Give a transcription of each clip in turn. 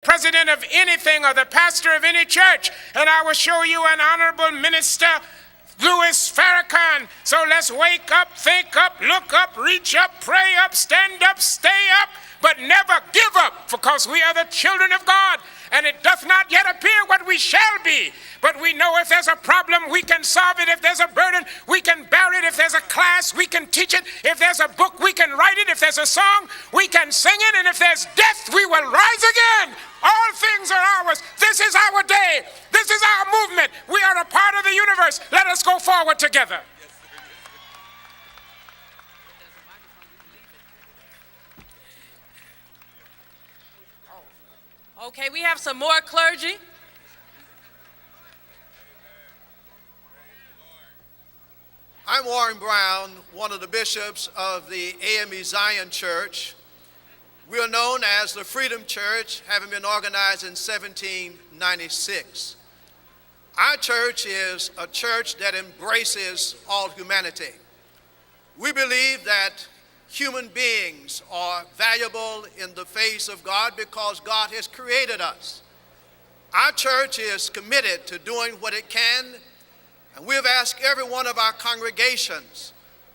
president of anything or the pastor of any church, and I will show you an honorable minister, Louis Farrakhan. So let's wake up, think up, look up, reach up, pray up, stand up, stay up, but never give up, because we are the children of God, and it doth not yet appear what we shall be. But we know if there's a problem, we can solve it. If there's a burden, we can bear it. If there's a class, we can teach it. If there's a book, we can write it. If there's a song, we can sing it. And if there's death, we will rise again. All things are ours. This is our day. This is our movement. We are a part of the universe. Let us go forward together. Okay, we have some more clergy. I'm Warren Brown, one of the bishops of the AME Zion Church. We are known as the Freedom Church, having been organized in 1796. Our church is a church that embraces all humanity. We believe that human beings are valuable in the face of God because God has created us. Our church is committed to doing what it can, and we have asked every one of our congregations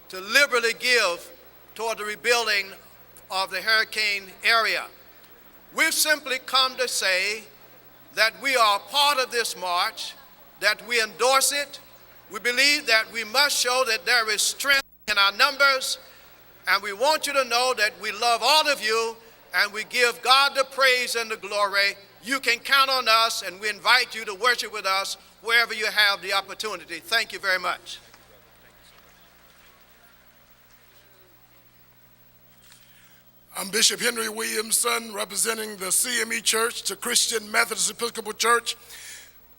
to liberally give toward the rebuilding of the hurricane area. We've simply come to say that we are a part of this march, that we endorse it. We believe that we must show that there is strength in our numbers, and we want you to know that we love all of you, and we give God the praise and the glory. You can count on us, and we invite you to worship with us wherever you have the opportunity. Thank you very much. I'm Bishop Henry Williamson, representing the CME Church, the Christian Methodist Episcopal Church.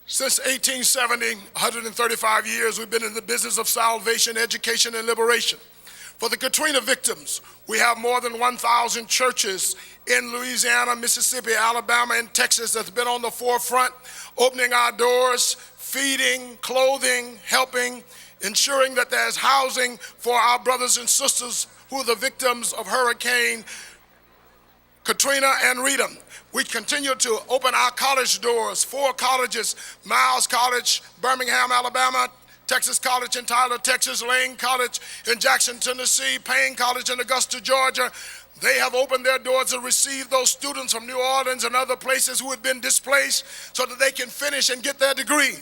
Since 1870, 135 years, we've been in the business of salvation, education, and liberation. For the Katrina victims, we have more than 1,000 churches in Louisiana, Mississippi, Alabama, and Texas that's been on the forefront, opening our doors, feeding, clothing, helping, ensuring that there's housing for our brothers and sisters who are the victims of Hurricane Katrina and Rita. We continue to open our college doors, 4 colleges, Miles College, Birmingham, Alabama, Texas College in Tyler, Texas, Lane College in Jackson, Tennessee, Payne College in Augusta, Georgia. They have opened their doors to receive those students from New Orleans and other places who have been displaced so that they can finish and get their degree.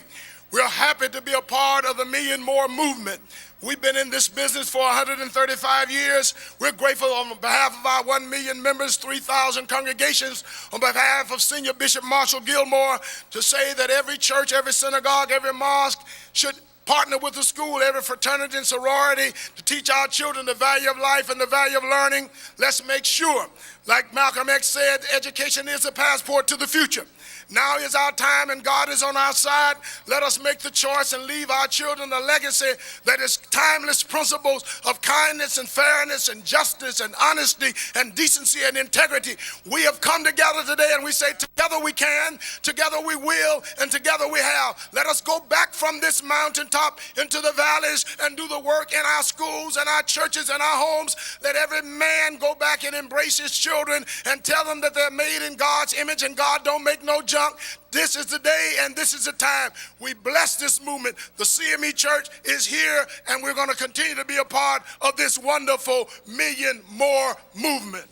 We're happy to be a part of the Million More movement. We've been in this business for 135 years. We're grateful on behalf of our 1 million members, 3,000 congregations, on behalf of Senior Bishop Marshall Gilmore, to say that every church, every synagogue, every mosque should partner with the school, every fraternity and sorority, to teach our children the value of life and the value of learning. Let's make sure, like Malcolm X said, education is a passport to the future. Now is our time, and God is on our side. Let us make the choice and leave our children a legacy that is timeless principles of kindness and fairness and justice and honesty and decency and integrity. We have come together today, and we say together we can, together we will, and together we have. Let us go back from this mountaintop into the valleys and do the work in our schools and our churches and our homes. Let every man go back and embrace his children and tell them that they're made in God's image and God don't make no junk. This is the day and this is the time. We bless this movement. The CME Church is here, and we're going to continue to be a part of this wonderful Million More movement.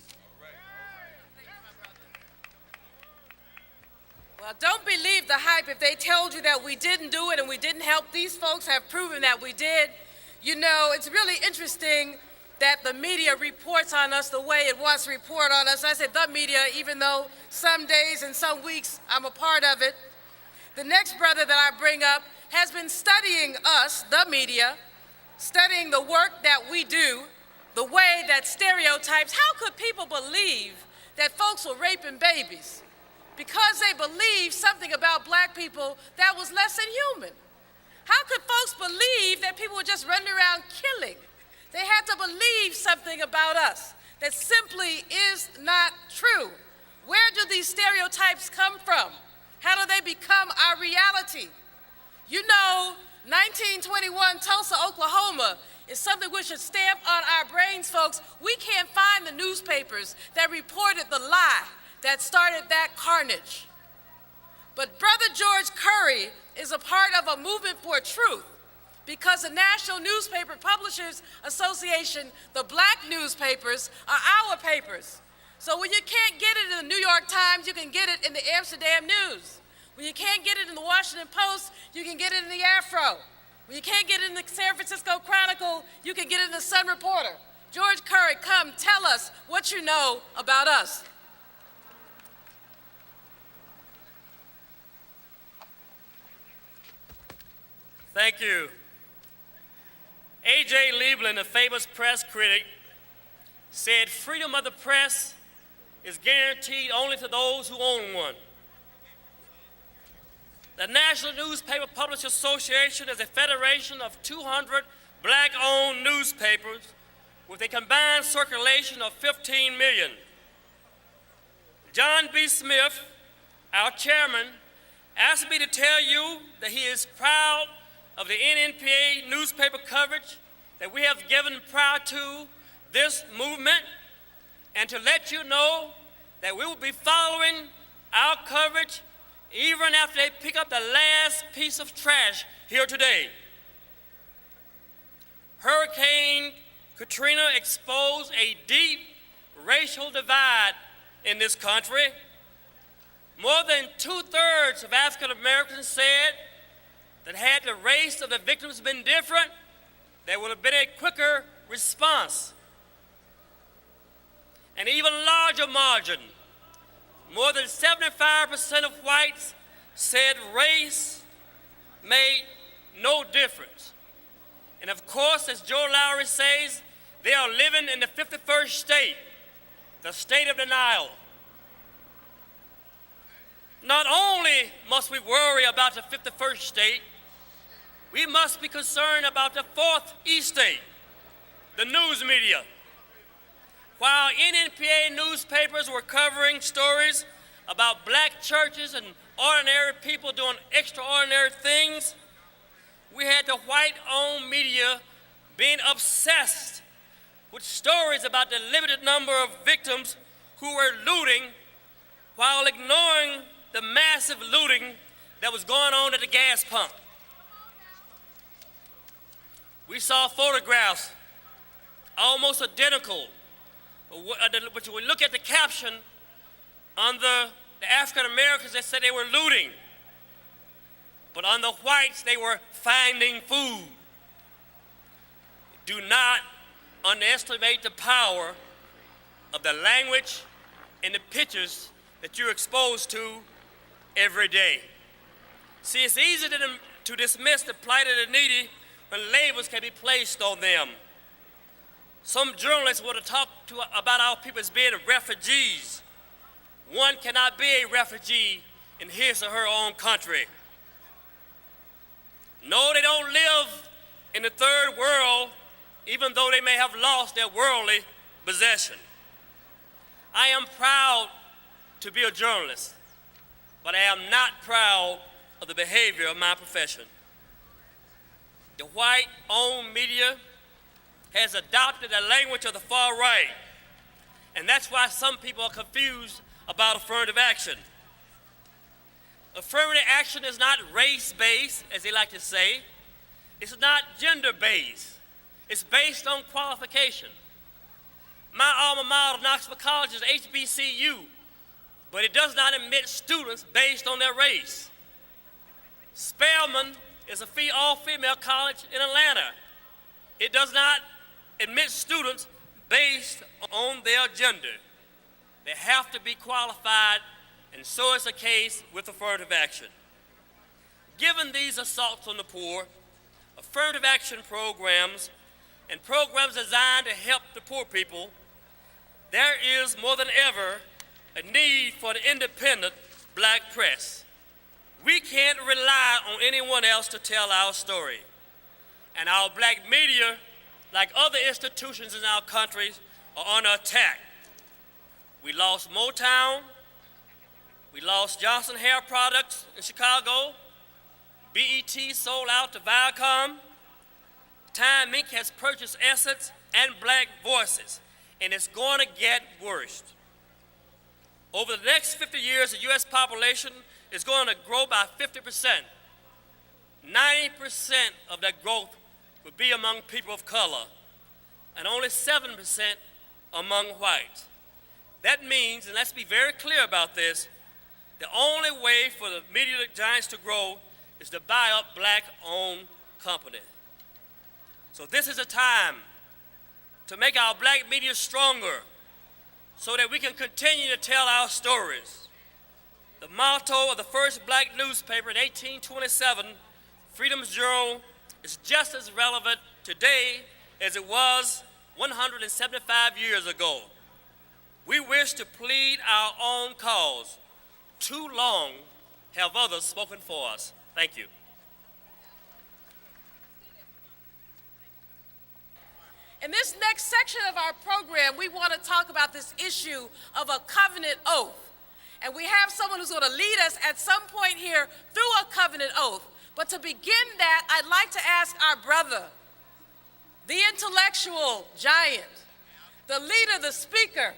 Well, don't believe the hype if they told you that we didn't do it and we didn't help. These folks have proven that we did. You know, it's really interesting that the media reports on us the way it wants to report on us. I said the media, even though some days and some weeks I'm a part of it. The next brother that I bring up has been studying us, the media, studying the work that we do, the way that stereotypes. How could people believe that folks were raping babies because they believed something about black people that was less than human? How could folks believe that people were just running around killing? They had to believe something about us that simply is not true. Where do these stereotypes come from? How do they become our reality? You know, 1921 Tulsa, Oklahoma is something we should stamp on our brains, folks. We can't find the newspapers that reported the lie that started that carnage. But Brother George Curry is a part of a movement for truth, because the National Newspaper Publishers Association, the black newspapers, are our papers. So when you can't get it in the New York Times, you can get it in the Amsterdam News. When you can't get it in the Washington Post, you can get it in the Afro. When you can't get it in the San Francisco Chronicle, you can get it in the Sun Reporter. George Curry, come tell us what you know about us. Thank you. A.J. Lieberman, a famous press critic, said freedom of the press is guaranteed only to those who own one. The National Newspaper Publishers Association is a federation of 200 black-owned newspapers with a combined circulation of 15 million. John B. Smith, our chairman, asked me to tell you that he is proud of the NNPA newspaper coverage that we have given prior to this movement, and to let you know that we will be following our coverage even after they pick up the last piece of trash here today. Hurricane Katrina exposed a deep racial divide in this country. More than 2/3 of African Americans said that had the race of the victims been different, there would have been a quicker response. An even larger margin, more than 75% of whites said race made no difference. And of course, as Joe Lowry says, they are living in the 51st state, the state of denial. Not only must we worry about the 51st state, we must be concerned about the 4th estate, the news media. While NNPA newspapers were covering stories about black churches and ordinary people doing extraordinary things, we had the white-owned media being obsessed with stories about the limited number of victims who were looting while ignoring the massive looting that was going on at the gas pump. We saw photographs almost identical, but when we look at the caption on the African Americans, they said they were looting, but on the whites, they were finding food. Do not underestimate the power of the language and the pictures that you're exposed to every day. See, it's easy to dismiss the plight of the needy when labels can be placed on them. Some journalists want to talk about our people as being refugees. One cannot be a refugee in his or her own country. No, they don't live in the third world, even though they may have lost their worldly possession. I am proud to be a journalist, but I am not proud of the behavior of my profession. The white-owned media has adopted the language of the far right, and that's why some people are confused about affirmative action. Affirmative action is not race-based, as they like to say. It's not gender-based. It's based on qualification. My alma mater, Knoxville College, is HBCU, but it does not admit students based on their race. Spelman is a all-female college in Atlanta. It does not admit students based on their gender. They have to be qualified, and so is the case with affirmative action. Given these assaults on the poor, affirmative action programs and programs designed to help the poor people, there is more than ever a need for the independent black press. We can't rely on anyone else to tell our story. And our black media, like other institutions in our countries, are under attack. We lost Motown, we lost Johnson Hair Products in Chicago, BET sold out to Viacom, Time Inc. has purchased Essence and Black Voices, and it's going to get worse. Over the next 50 years, the U.S. population is going to grow by 50%. 90% of that growth will be among people of color, and only 7% among whites. That means, and let's be very clear about this, the only way for the media giants to grow is to buy up black-owned companies. So this is a time to make our black media stronger so that we can continue to tell our stories. The motto of the first black newspaper in 1827, Freedom's Journal, is just as relevant today as it was 175 years ago. We wish to plead our own cause. Too long have others spoken for us. Thank you. In this next section of our program, we want to talk about this issue of a covenant oath. And we have someone who's going to lead us at some point here through a covenant oath. But to begin that, I'd like to ask our brother, the intellectual giant, the leader, the speaker,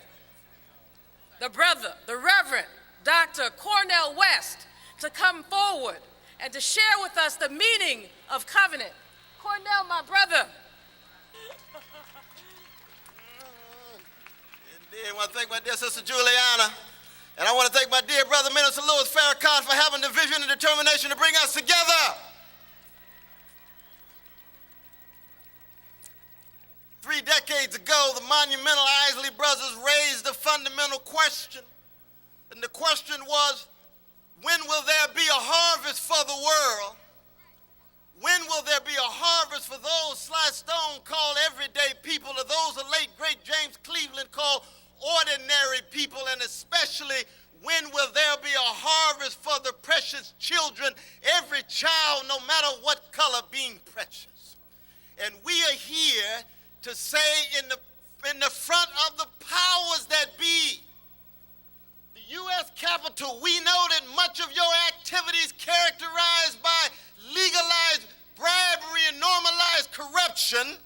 the brother, the Reverend Dr. Cornel West, to come forward and to share with us the meaning of covenant. Cornel, my brother. Indeed, I want to thank my dear sister Juliana, and I want to thank my dear brother Minister Louis Farrakhan for having the vision and determination to bring us together. 3 decades ago, the monumental Isley brothers raised a fundamental question. And the question was, when will there be a harvest for the world? When will there be a harvest for those Sly Stone called everyday people, or those the late, great James Cleveland called ordinary people, and especially when will there be a harvest for the precious children, every child, no matter what color, being precious? And we are here to say in the front of the powers that be, the U.S. Capitol, we know that much of your activities characterized by legalized bribery and normalized corruption.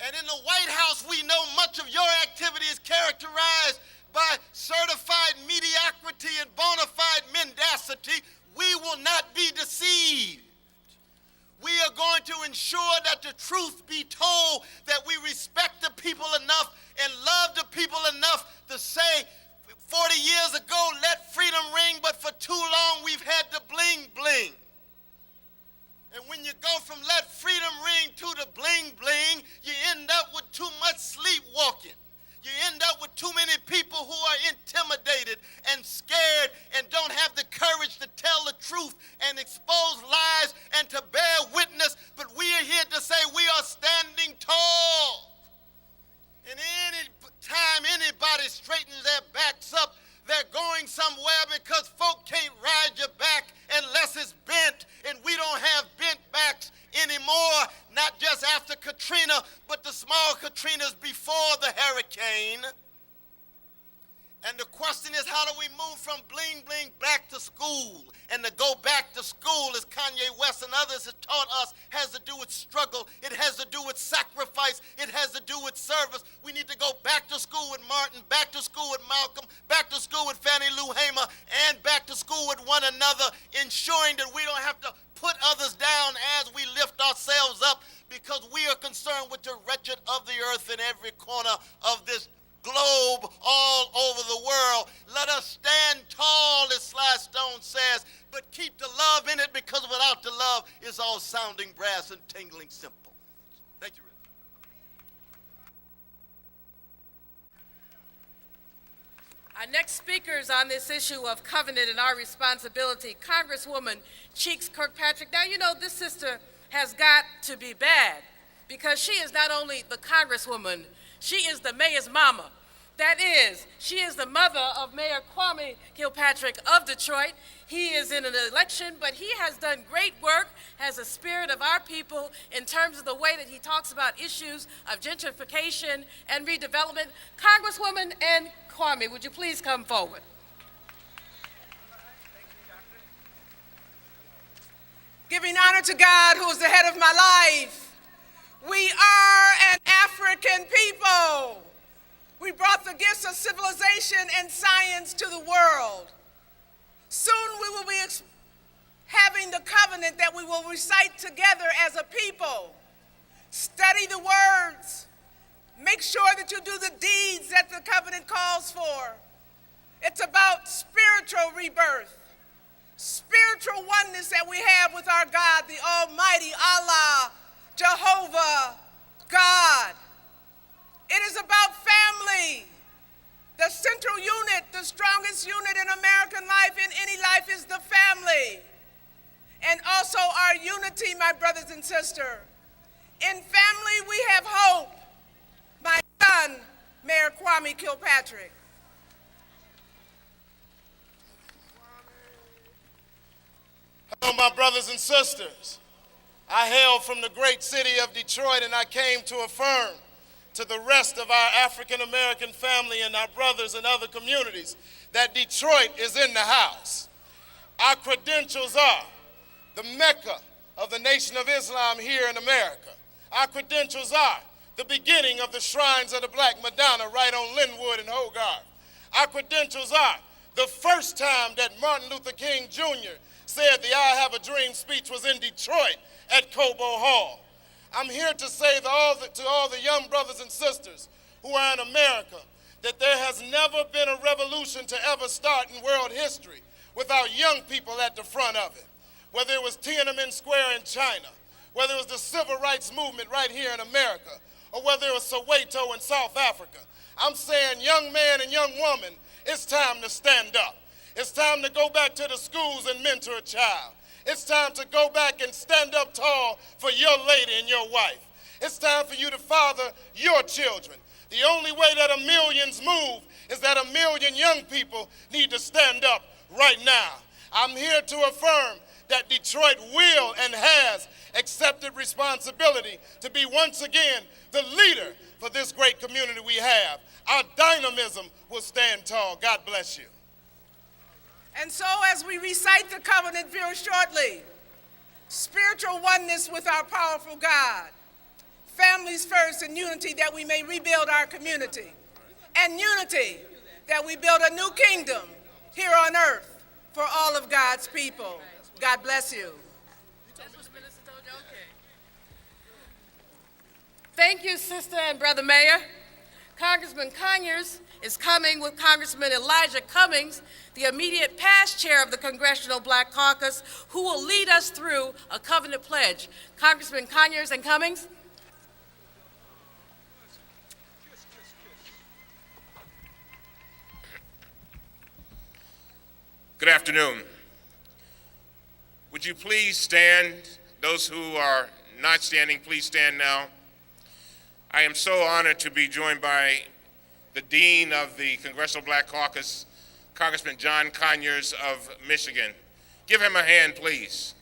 And in the White House, we know much of your activity is characterized by certified mediocrity and bona fide mendacity. We will not be deceived. We are going to ensure that the truth be told, that we respect the people enough and love the people enough to say, 40 years ago, let freedom ring, but for too long we've had the bling bling. And when you go from let freedom ring to the bling bling, you end up with too much sleepwalking. You end up with too many people who are intimidated and scared and don't have the courage to tell the truth and expose lies and to bear witness. But we are here to say we are standing tall. And any time anybody straightens their backs up, they're going somewhere, because folk can't ride your back unless it's bent, and we don't have bent backs anymore, not just after Katrina, but the small Katrinas before the hurricane. And the question is, how do we move from bling bling back to school? And to go back to school, as Kanye West and others have taught us, has to do with struggle. It has to do with sacrifice. It has to do with service. We need to go back to school with Martin, back to school with Malcolm, back to school with Fannie Lou Hamer, and back to school with one another, ensuring that we don't have to put others down as we lift ourselves up, because we are concerned with the wretched of the earth in every corner of this globe, all over the world. Let us stand tall, as Sly Stone says, but keep the love in it, because without the love, it's all sounding brass and tingling simple. Thank you, Rick. Our next speakers on this issue of covenant and our responsibility, Congresswoman Cheeks Kirkpatrick. Now, you know, this sister has got to be bad, because she is not only the Congresswoman, she is the mayor's mama. That is, she is the mother of Mayor Kwame Kilpatrick of Detroit. He is in an election, but he has done great work as a spirit of our people in terms of the way that he talks about issues of gentrification and redevelopment. Congresswoman and Kwame, would you please come forward? Giving honor to God, who is the head of my life. We are an African people. We brought the gifts of civilization and science to the world. Soon we will be having the covenant that we will recite together as a people. Study the words. Make sure that you do the deeds that the covenant calls for. It's about spiritual rebirth, spiritual oneness that we have with our God, the Almighty Allah, Jehovah, God. It is about family. The central unit, the strongest unit in American life, in any life, is the family. And also our unity, my brothers and sisters. In family, we have hope. My son, Mayor Kwame Kilpatrick. Hello, my brothers and sisters. I hail from the great city of Detroit, and I came to affirm to the rest of our African American family and our brothers in other communities that Detroit is in the house. Our credentials are the Mecca of the Nation of Islam here in America. Our credentials are the beginning of the shrines of the Black Madonna right on Linwood and Hogarth. Our credentials are the first time that Martin Luther King Jr. said the I Have a Dream speech was in Detroit at Cobo Hall. I'm here to say to all the young brothers and sisters who are in America that there has never been a revolution to ever start in world history without young people at the front of it. Whether it was Tiananmen Square in China, whether it was the civil rights movement right here in America, or whether it was Soweto in South Africa. I'm saying, young man and young woman, it's time to stand up. It's time to go back to the schools and mentor a child. It's time to go back and stand up tall for your lady and your wife. It's time for you to father your children. The only way that millions move is that 1 million young people need to stand up right now. I'm here to affirm that Detroit will and has accepted responsibility to be once again the leader for this great community we have. Our dynamism will stand tall. God bless you. And so as we recite the covenant very shortly, spiritual oneness with our powerful God, families first, and unity that we may rebuild our community, and unity that we build a new kingdom here on earth for all of God's people. God bless you. That's what the minister told you? Okay. Thank you, Sister and Brother Mayor. Congressman Conyers is coming with Congressman Elijah Cummings, the immediate past chair of the Congressional Black Caucus, who will lead us through a covenant pledge. Congressman Conyers and Cummings. Good afternoon. Would you please stand? Those who are not standing, please stand now. I am so honored to be joined by the Dean of the Congressional Black Caucus, Congressman John Conyers of Michigan. Give him a hand, please.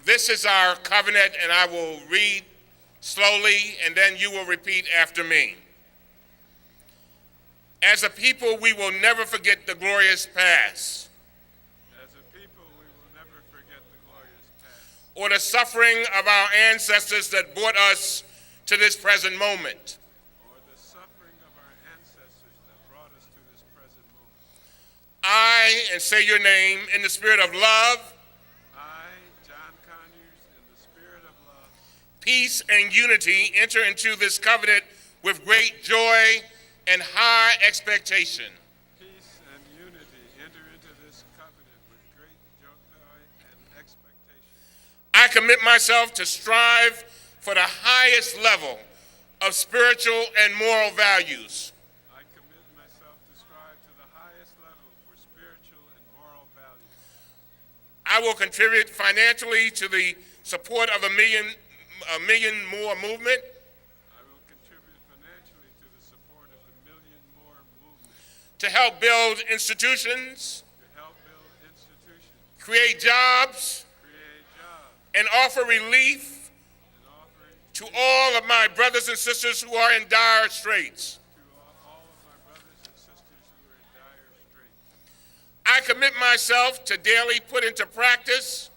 This is our covenant, and I will read slowly, and then you will repeat after me. As a people, we will never forget the glorious past. As a people, we will never forget the glorious past. Or the suffering of our ancestors that brought us to this present moment. Or the suffering of our ancestors that brought us to this present moment. I, and say your name, in the spirit of love, I, John Conyers, in the spirit of love, peace, and unity, enter into this covenant with great joy and high expectation. peace and unity enter into this covenant with great joy and expectation. I commit myself to strive for the highest level of spiritual and moral values. I commit myself to strive to the highest level for spiritual and moral values. I will contribute financially to the support of a million more movement. I will contribute financially to the support of the Million More movement, To help build institutions, to help build institutions, create jobs, create jobs, and offer relief and offering to all of my brothers and sisters who are in dire straits. to all of my brothers and sisters who are in dire straits. I commit myself to daily put into practice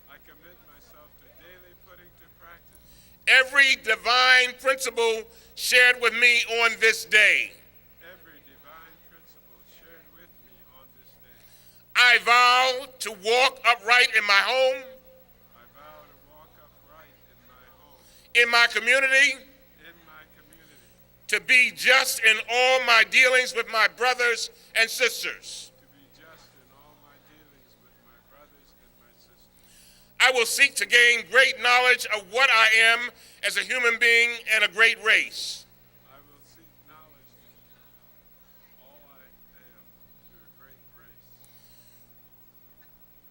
I commit myself to daily put into practice every divine principle shared with me on this day. every divine principle shared with me on this day. I vow to walk upright in my home, I vow to walk upright in my home, in my community, in my community, to be just in all my dealings with my brothers and sisters. to be just in all my dealings with my brothers and my sisters. I will seek to gain great knowledge of what I am as a human being and a great race. I will seek knowledge of all I am to a great race.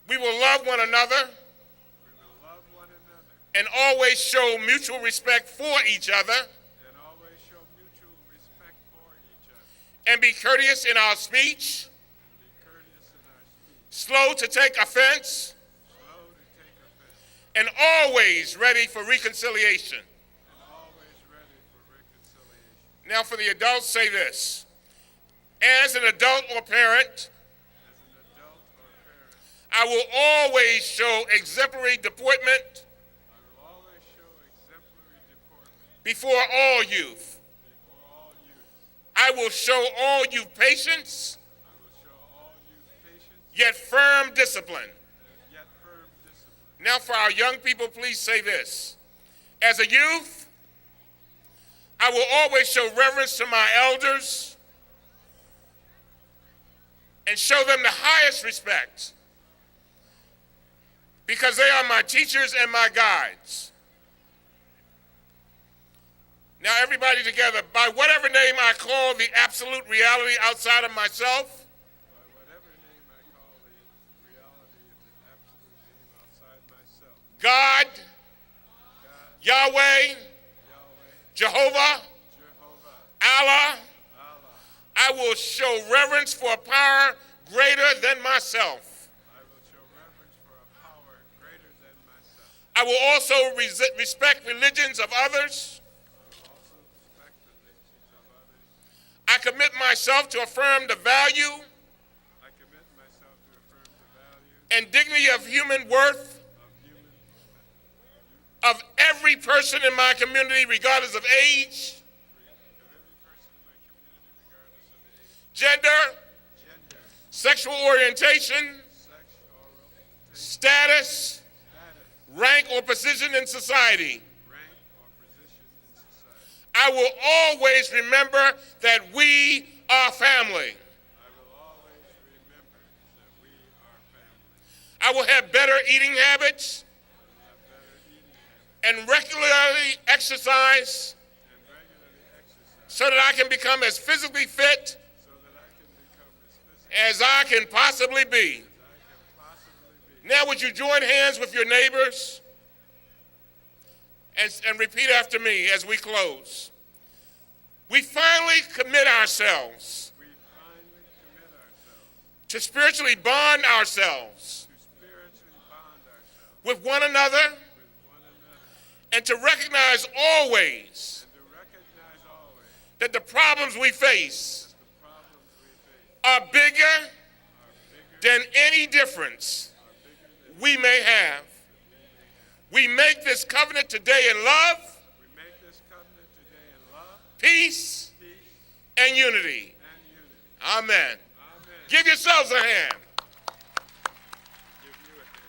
We will love one another We will love one another and always show mutual respect for each other and always show mutual respect for each other and be courteous in our speech, and be courteous in our speech, slow to take offense, slow to take offense, and always ready for reconciliation. and always ready for reconciliation. Now for the adults, say this. As an adult or parent, As an adult or parent, I will always show exemplary deportment I will always show exemplary deportment before all youth. before all youth. I will show all youth patience, I will show all youth patience yet firm discipline. and yet firm discipline. Now for our young people, please say this. As a youth, I will always show reverence to my elders and show them the highest respect because they are my teachers and my guides. Now everybody together, by whatever name I call the absolute reality outside of myself, By whatever name I call the reality of the absolute name outside myself, God, God, Yahweh, Yahweh, Jehovah, Jehovah, Allah, Allah, I will show reverence for a power greater than myself. I will show reverence for a power greater than myself. I will also respect religions of others. I will also respect the religions of others. I commit myself to affirm the value I commit myself to affirm the value and dignity of human worth of human of every person in my community, regardless of age, of every person in my community, regardless of age, gender, gender, sexual orientation, sexual orientation, status, status, rank, or position in society. rank, or position in society. I will always remember that we are family. I will always remember that we are family. I will have better eating habits Have better eating habits and regularly exercise and regularly exercise so that I can become as physically fit so that I can become as physical as I can possibly be. as I can possibly be. Now would you join hands with your neighbors and repeat after me as we close. We finally commit ourselves We finally commit ourselves to spiritually bond ourselves to spiritually bond ourselves with one another with one another and to recognize always and to recognize always that the problems we face that the problems we face are bigger are bigger than any difference than we may have. We make this covenant today in love, we make this covenant today in love, peace, peace, and unity. and unity. Amen. Amen. Give yourselves a hand. Give you a hand.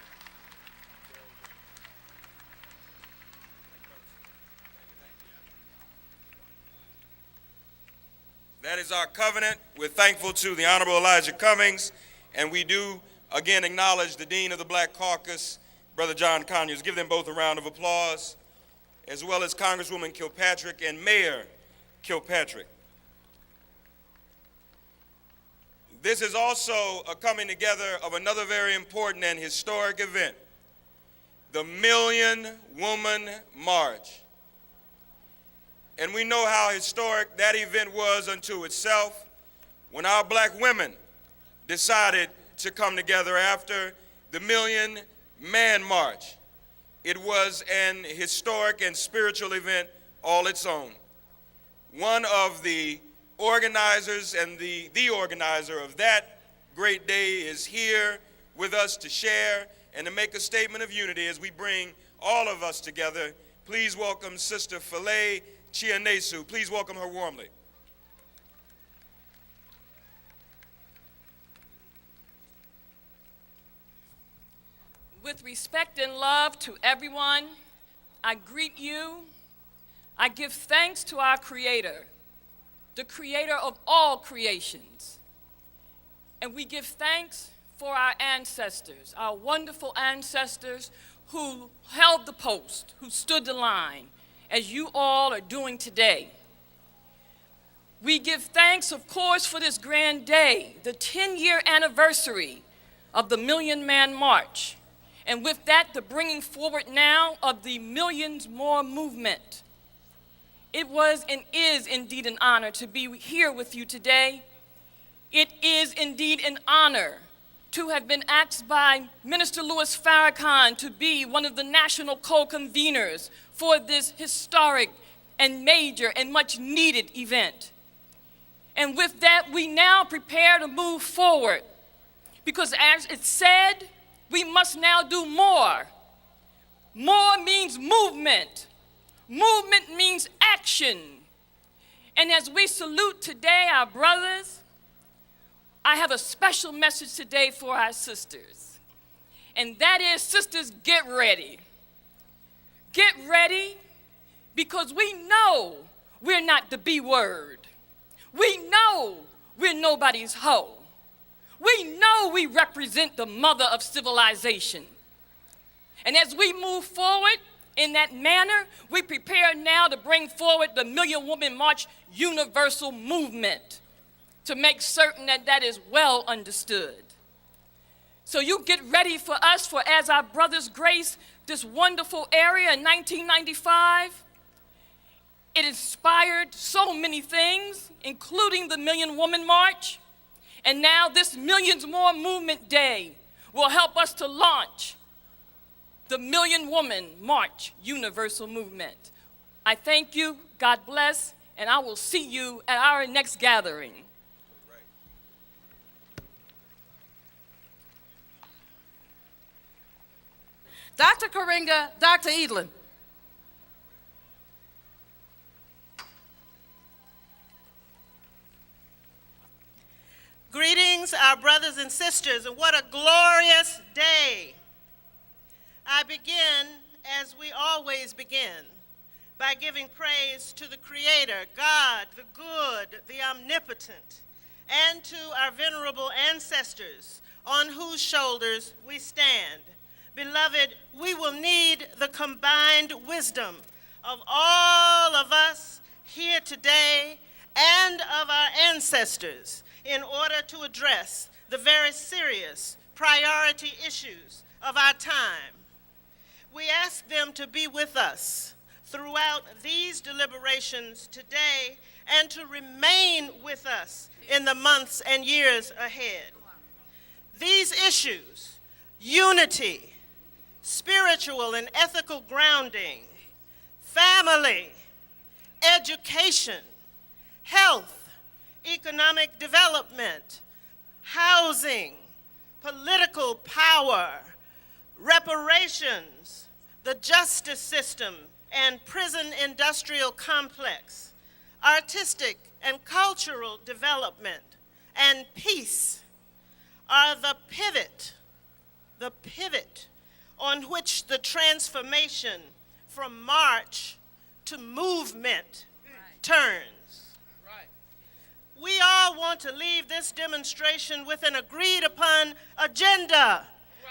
That is our covenant. We're thankful to the Honorable Elijah Cummings, and we do again acknowledge the Dean of the Black Caucus, Brother John Conyers. Give them both a round of applause, as well as Congresswoman Kilpatrick and Mayor Kilpatrick. This is also a coming together of another very important and historic event, the Million Woman March. And we know how historic that event was unto itself when our black women decided to come together after the Million Man March. It was an historic and spiritual event all its own. One of the organizers and the organizer of that great day is here with us to share and to make a statement of unity as we bring all of us together Please welcome Sister Philae Chianesu. Please welcome her warmly. With respect and love to everyone, I greet you. I give thanks to our Creator, the Creator of all creations. And we give thanks for our ancestors, our wonderful ancestors who held the post, who stood the line, as you all are doing today. We give thanks, of course, for this grand day, the 10-year anniversary of the Million Man March, and with that, the bringing forward now of the Millions More movement. It was and is indeed an honor to be here with you today. It is indeed an honor to have been asked by Minister Louis Farrakhan to be one of the national co-conveners for this historic and major and much needed event. And with that, we now prepare to move forward, because as it said, we must now do more. More means movement. Movement means action. And as we salute today our brothers, I have a special message today for our sisters. And that is, sisters, get ready. Get ready, because we know we're not the B word. We know we're nobody's hoe. We know we represent the mother of civilization. And as we move forward in that manner, we prepare now to bring forward the Million Woman March universal movement to make certain that that is well understood. So you get ready for us, for as our brothers grace this wonderful area in 1995, it inspired so many things, including the Million Woman March. And now this Millions More Movement Day will help us to launch the Million Woman March Universal Movement. I thank you, God bless, and I will see you at our next gathering. Dr. Karinga, Dr. Edlin. Greetings, our brothers and sisters, and what a glorious day. I begin, as we always begin, by giving praise to the Creator, God, the good, the omnipotent, and to our venerable ancestors on whose shoulders we stand. Beloved, we will need the combined wisdom of all of us here today and of our ancestors in order to address the very serious priority issues of our time. We ask them to be with us throughout these deliberations today and to remain with us in the months and years ahead. These issues, unity, spiritual and ethical grounding, family, education, health, economic development, housing, political power, reparations, the justice system and prison industrial complex, artistic and cultural development, and peace are the pivot on which the transformation from march to movement turns. We all want to leave this demonstration with an agreed upon agenda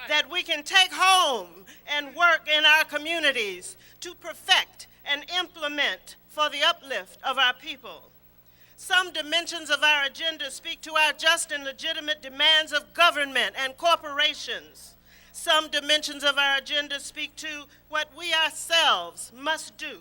that we can take home and work in our communities to perfect and implement for the uplift of our people. Some dimensions of our agenda speak to our just and legitimate demands of government and corporations. Some dimensions of our agenda speak to what we ourselves must do.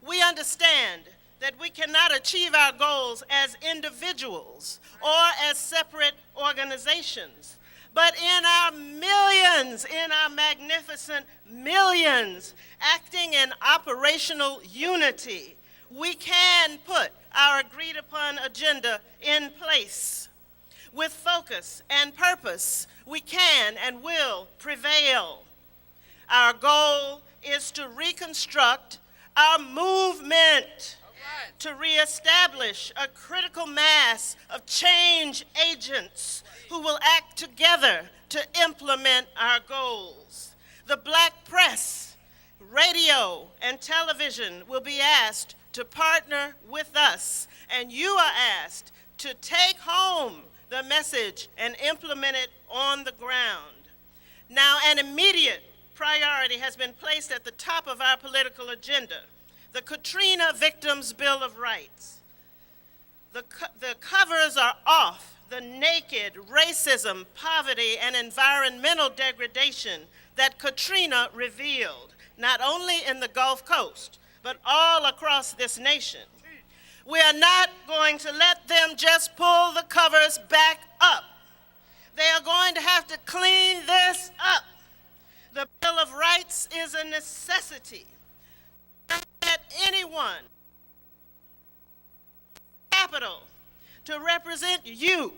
We understand that we cannot achieve our goals as individuals or as separate organizations, but in our millions, in our magnificent millions, acting in operational unity, we can put our agreed upon agenda in place. With focus and purpose, we can and will prevail. Our goal is to reconstruct our movement, to reestablish a critical mass of change agents who will act together to implement our goals. The Black press, radio, and television will be asked to partner with us, and you are asked to take home the message and implement it on the ground. Now, an immediate priority has been placed at the top of our political agenda, the Katrina Victims' Bill of Rights. The covers are off the naked racism, poverty, and environmental degradation that Katrina revealed, not only in the Gulf Coast, but all across this nation. We are not going to let them just pull the covers back up. They are going to have to clean this up. The Bill of Rights is a necessity. Let anyone capital to represent you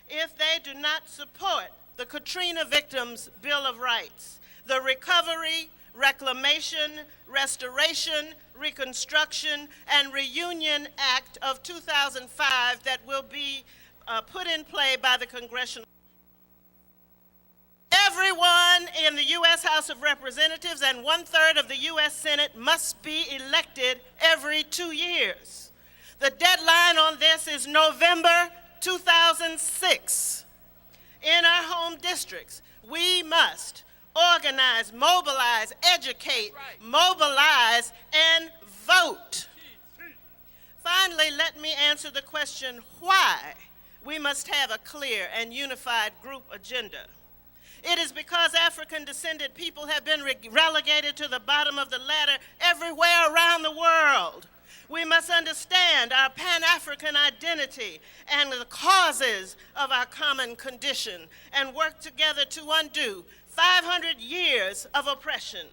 if they do not support the Katrina Victims' Bill of Rights, the Recovery, Reclamation, Restoration, Reconstruction, and Reunion Act of 2005 that will be put in play by the Congressional. Everyone in the U.S. House of Representatives and 1/3 of the U.S. Senate must be elected every 2 years. The deadline on this is November 2006. In our home districts, we must organize, mobilize, educate, mobilize, and vote. Finally, let me answer the question why we must have a clear and unified group agenda. It is because African-descended people have been relegated to the bottom of the ladder everywhere around the world. We must understand our Pan-African identity and the causes of our common condition and work together to undo 500 years of oppression.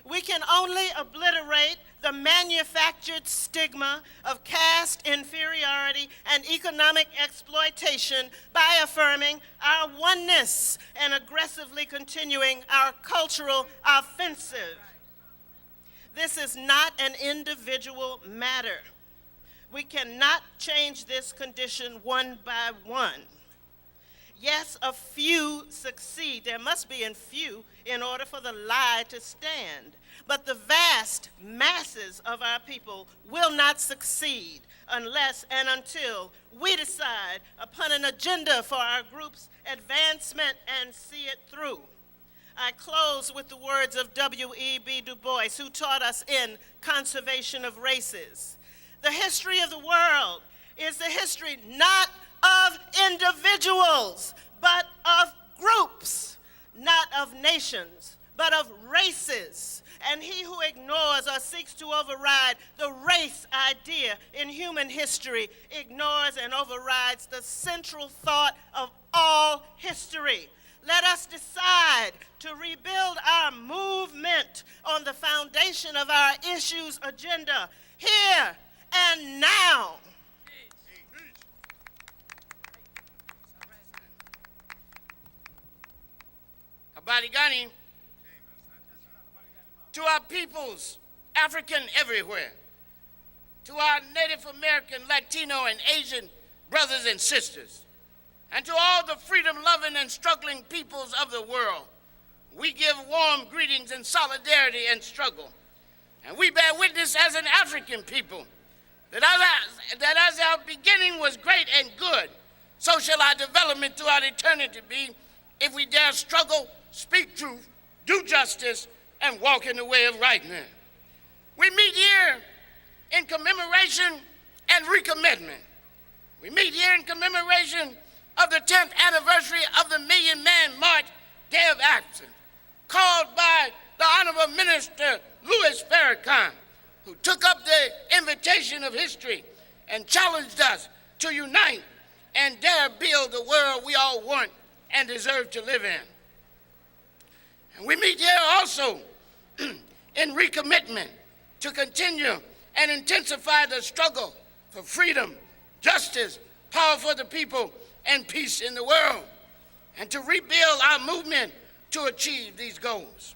We can only obliterate the manufactured stigma of caste inferiority and economic exploitation by affirming our oneness and aggressively continuing our cultural offensive. This is not an individual matter. We cannot change this condition one by one. Yes, a few succeed. There must be a few in order for the lie to stand. But the vast masses of our people will not succeed unless and until we decide upon an agenda for our group's advancement and see it through. I close with the words of W.E.B. Du Bois, who taught us in Conservation of Races. The history of the world is the history not of individuals, but of groups, not of nations, but of races. And he who ignores or seeks to override the race idea in human history ignores and overrides the central thought of all history. Let us decide to rebuild our movement on the foundation of our issues agenda here and now. Habari gani? To our peoples, African everywhere, to our Native American, Latino, and Asian brothers and sisters, and to all the freedom-loving and struggling peoples of the world, we give warm greetings in solidarity and struggle. And we bear witness as an African people that as our beginning was great and good, so shall our development throughout eternity be if we dare struggle, speak truth, do justice, and walk in the way of rightness. We meet here in commemoration and recommitment. We meet here in commemoration of the 10th anniversary of the Million Man March Day of Action, called by the Honorable Minister Louis Farrakhan, who took up the invitation of history and challenged us to unite and dare build the world we all want and deserve to live in. And we meet here also in recommitment to continue and intensify the struggle for freedom, justice, power for the people, and peace in the world, and to rebuild our movement to achieve these goals.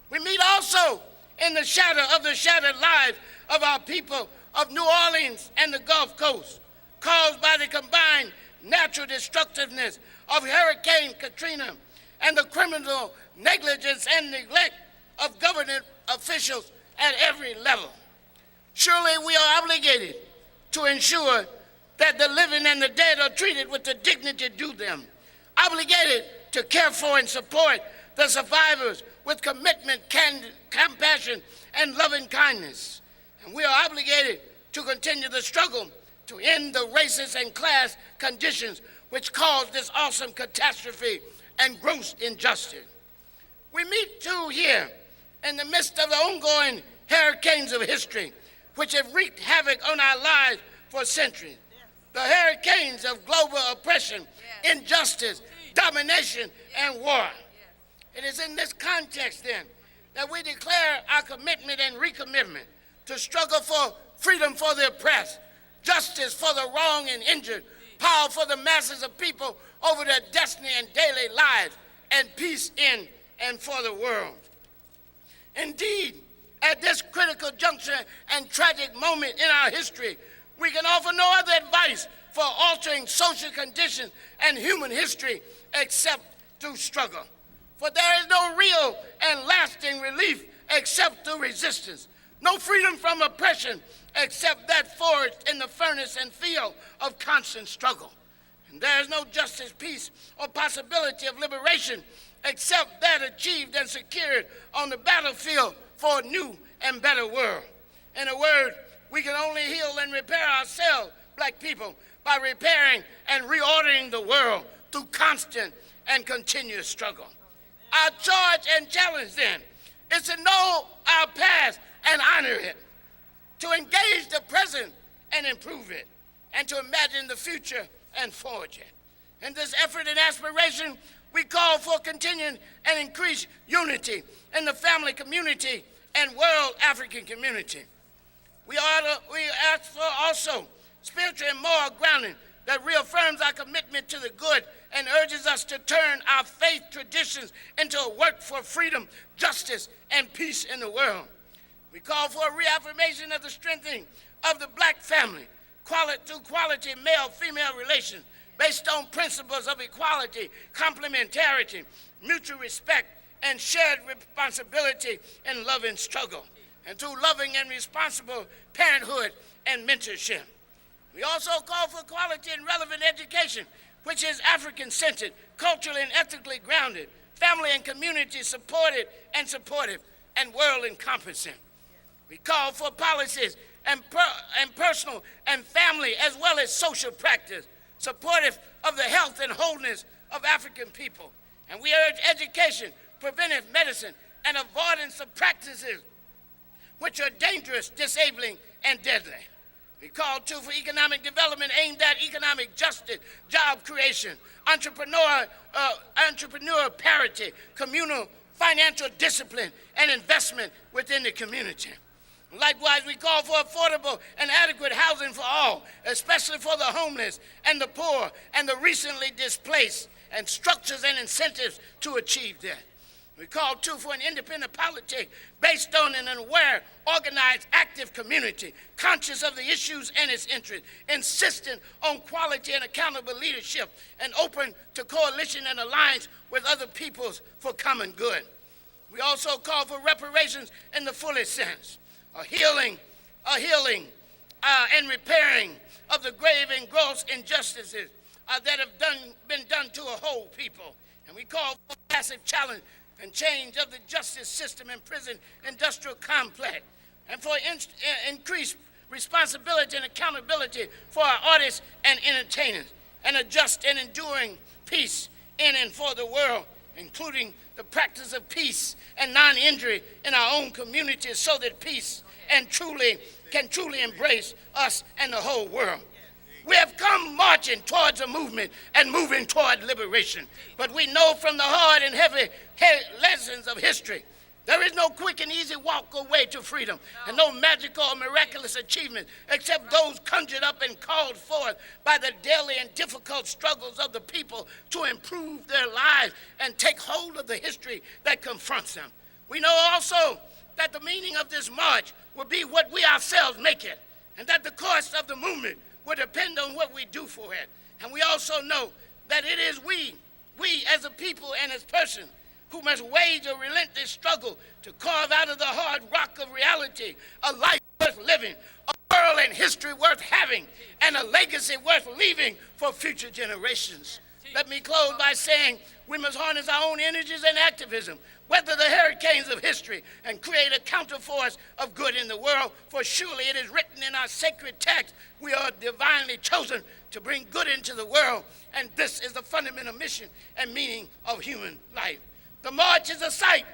We meet also in the shadow of the shattered lives of our people of New Orleans and the Gulf Coast, caused by the combined natural destructiveness of Hurricane Katrina and the criminal negligence and neglect of government officials at every level. Surely we are obligated to ensure that the living and the dead are treated with the dignity due them, obligated to care for and support the survivors with commitment, compassion, and loving kindness. And we are obligated to continue the struggle to end the racist and class conditions which caused this awesome catastrophe and gross injustice. We meet too here in the midst of the ongoing hurricanes of history which have wreaked havoc on our lives for centuries. The hurricanes of global oppression, injustice, domination, and war. It is in this context, then, that we declare our commitment and recommitment to struggle for freedom for the oppressed, justice for the wronged and injured, power for the masses of people over their destiny and daily lives, and peace in and for the world. Indeed, at this critical juncture and tragic moment in our history, we can offer no other advice for altering social conditions and human history except through struggle. For there is no real and lasting relief except through resistance, no freedom from oppression except that forged in the furnace and field of constant struggle. And there is no justice, peace, or possibility of liberation except that achieved and secured on the battlefield for a new and better world. In a word, we can only heal and repair ourselves, black people, by repairing and reordering the world through constant and continuous struggle. Our charge and challenge then is to know our past and honor it, to engage the present and improve it, and to imagine the future and forge it. In this effort and aspiration, we call for continued and increased unity in the family community and world African community. We ask for also spiritual and moral grounding that reaffirms our commitment to the good and urges us to turn our faith traditions into a work for freedom, justice, and peace in the world. We call for a reaffirmation of the strengthening of the black family, through quality male-female relations based on principles of equality, complementarity, mutual respect, and shared responsibility in love and struggle, and through loving and responsible parenthood and mentorship. We also call for quality and relevant education, which is African-centered, culturally and ethically grounded, family and community supported and supportive, and world-encompassing. We call for policies and personal and family as well as social practice, supportive of the health and wholeness of African people. And we urge education, preventive medicine, and avoidance of practices which are dangerous, disabling, and deadly. We call, too, for economic development aimed at economic justice, job creation, entrepreneur parity, communal financial discipline, and investment within the community. Likewise, we call for affordable and adequate housing for all, especially for the homeless and the poor and the recently displaced, and structures and incentives to achieve that. We call, too, for an independent politics based on an aware, organized, active community, conscious of the issues and its interests, insistent on quality and accountable leadership, and open to coalition and alliance with other peoples for common good. We also call for reparations in the fullest sense, a healing and repairing of the grave and gross injustices that have been done to a whole people. And we call for a massive challenge and change of the justice system and prison industrial complex, and for increased responsibility and accountability for our artists and entertainers, and a just and enduring peace in and for the world, including the practice of peace and non-injury in our own communities so that peace can truly embrace us and the whole world. We have come marching towards a movement and moving toward liberation. But we know from the hard and heavy lessons of history, there is no quick and easy walk or way to freedom, and no magical or miraculous achievement except those conjured up and called forth by the daily and difficult struggles of the people to improve their lives and take hold of the history that confronts them. We know also that the meaning of this march will be what we ourselves make it, and that the course of the movement will depend on what we do for it. And we also know that it is we as a people and as persons, who must wage a relentless struggle to carve out of the hard rock of reality a life worth living, a world and history worth having, and a legacy worth leaving for future generations. Let me close by saying we must harness our own energies and activism, weather the hurricanes of history, and create a counterforce of good in the world, for surely it is written in our sacred text, we are divinely chosen to bring good into the world, and this is the fundamental mission and meaning of human life. The march is a site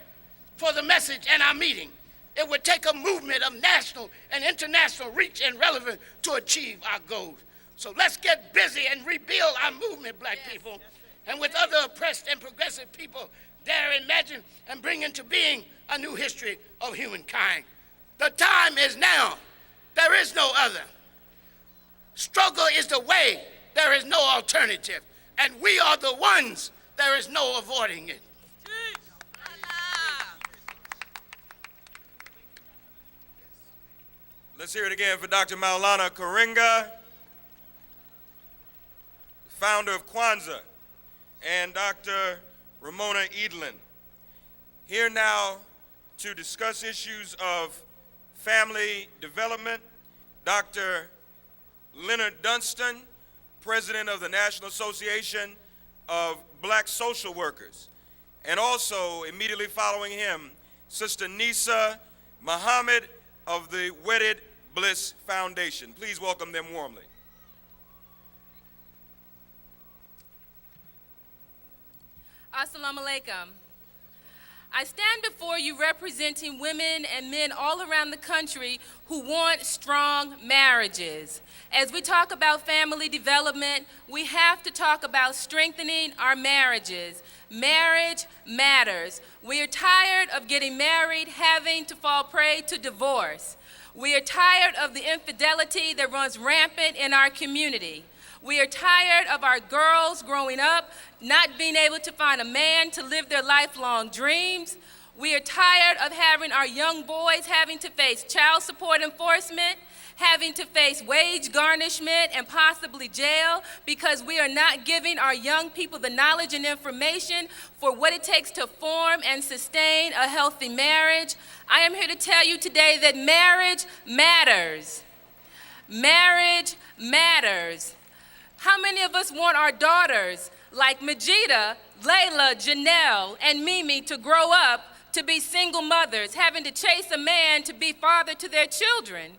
for the message and our meeting. It would take a movement of national and international reach and relevance to achieve our goals. So let's get busy and rebuild our movement, black people, and with other oppressed and progressive people, dare imagine and bring into being a new history of humankind. The time is now. There is no other. Struggle is the way. There is no alternative. And we are the ones. There is no avoiding it. Let's hear it again for Dr. Maulana Karenga, founder of Kwanzaa, and Dr. Ramona Edlin. Here now to discuss issues of family development, Dr. Leonard Dunstan, president of the National Association of Black Social Workers. And also, immediately following him, Sister Nisa Muhammad of the Wedded Bliss Foundation. Please welcome them warmly. Assalamu alaikum. I stand before you representing women and men all around the country who want strong marriages. As we talk about family development, we have to talk about strengthening our marriages. Marriage matters. We are tired of getting married, having to fall prey to divorce. We are tired of the infidelity that runs rampant in our community. We are tired of our girls growing up not being able to find a man to live their lifelong dreams. We are tired of having our young boys having to face child support enforcement, having to face wage garnishment and possibly jail because we are not giving our young people the knowledge and information for what it takes to form and sustain a healthy marriage. I am here to tell you today that marriage matters. Marriage matters. How many of us want our daughters like Majida, Layla, Janelle, and Mimi to grow up to be single mothers, having to chase a man to be father to their children?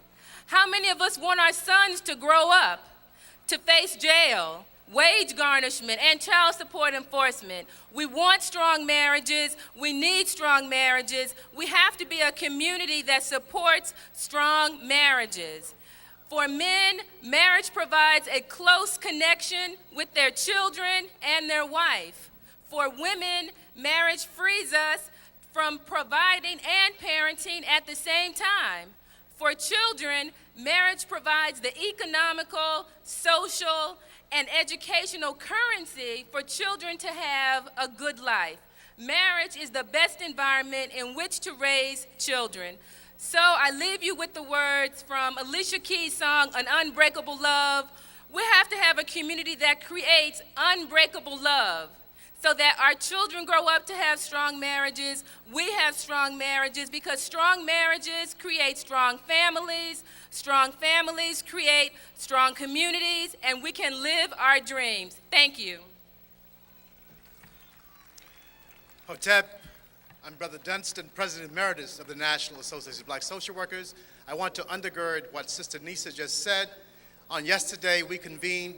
How many of us want our sons to grow up to face jail, wage garnishment, and child support enforcement? We want strong marriages. We need strong marriages. We have to be a community that supports strong marriages. For men, marriage provides a close connection with their children and their wife. For women, marriage frees us from providing and parenting at the same time. For children, marriage provides the economical, social, and educational currency for children to have a good life. Marriage is the best environment in which to raise children. So I leave you with the words from Alicia Keys' song, An Unbreakable Love. We have to have a community that creates unbreakable love so that our children grow up to have strong marriages. We have strong marriages because strong marriages create strong families create strong communities, and we can live our dreams. Thank you. Hotep, I'm Brother Dunstan, President Emeritus of the National Association of Black Social Workers. I want to undergird what Sister Nisa just said. On yesterday, we convened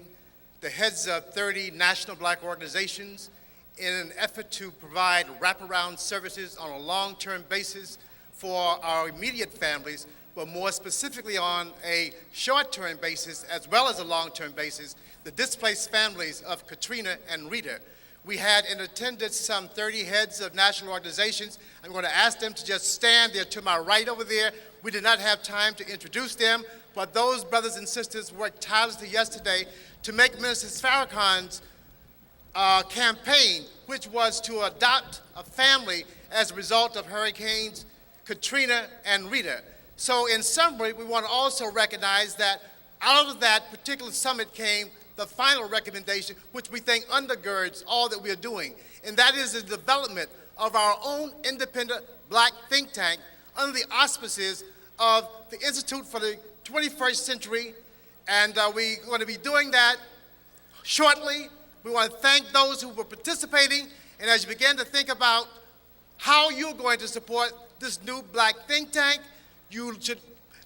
the heads of 30 national black organizations in an effort to provide wraparound services on a long-term basis for our immediate families, but more specifically on a short-term basis as well as a long-term basis, the displaced families of Katrina and Rita. We had in attendance some 30 heads of national organizations. I'm going to ask them to just stand there to my right over there. We did not have time to introduce them, but those brothers and sisters worked tirelessly yesterday to make Minister Farrakhan's campaign, which was to adopt a family as a result of Hurricanes Katrina, and Rita. So in summary, we want to also recognize that out of that particular summit came the final recommendation, which we think undergirds all that we are doing, and that is the development of our own independent black think tank under the auspices of the Institute for the 21st Century, and we're going to be doing that shortly. We want to thank those who were participating, and as you begin to think about how you're going to support this new black think tank, you should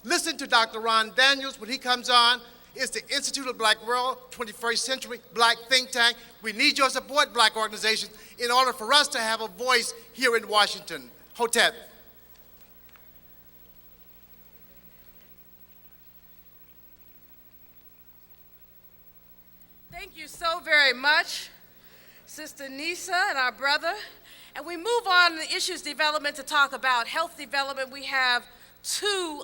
listen to Dr. Ron Daniels when he comes on. It's the Institute of Black World, 21st Century Black Think Tank. We need your support, black organizations, in order for us to have a voice here in Washington. Hotep. Thank you so very much, Sister Nisa and our brother. And we move on to the issues development to talk about health development. We have two